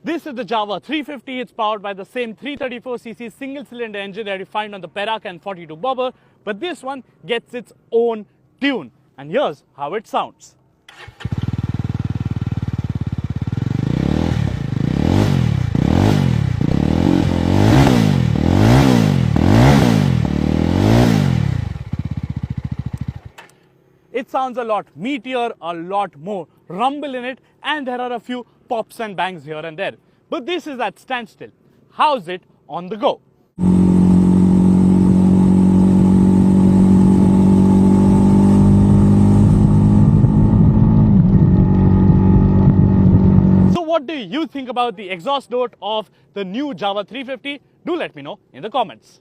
This is the Jawa 350. It's powered by the same 334cc single-cylinder engine that you find on the Perak and 42 Bobber, but this one gets its own tune. And here's how it sounds. It sounds a lot meatier, a lot more rumble in it, and there are a few pops and bangs here and there. But this is at standstill. How's it on the go? So what do you think about the exhaust note of the new Jawa 350? Do let me know in the comments.